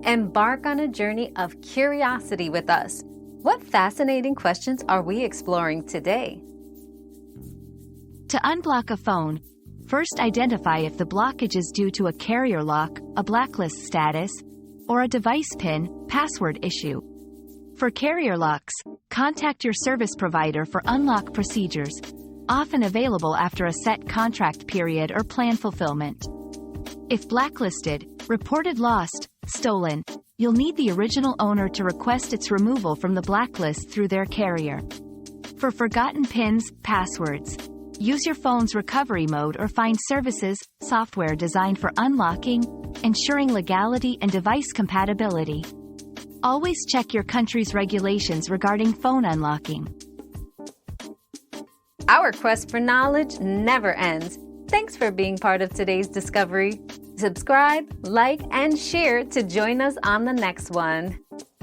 Embark on a journey of curiosity with us. What fascinating questions are we exploring today? To unblock a phone, first identify if the blockage is due to a carrier lock, a blacklist status, or a device PIN, password issue. For carrier locks, contact your service provider for unlock procedures, often available after a set contract period or plan fulfillment. If blacklisted, reported lost, stolen, you'll need the original owner to request its removal from the blacklist through their carrier. For forgotten PINs, passwords, use your phone's recovery mode or find services, software designed for unlocking, ensuring legality and device compatibility. Always check your country's regulations regarding phone unlocking. Our quest for knowledge never ends. Thanks for being part of today's discovery. Subscribe, like, and share to join us on the next one.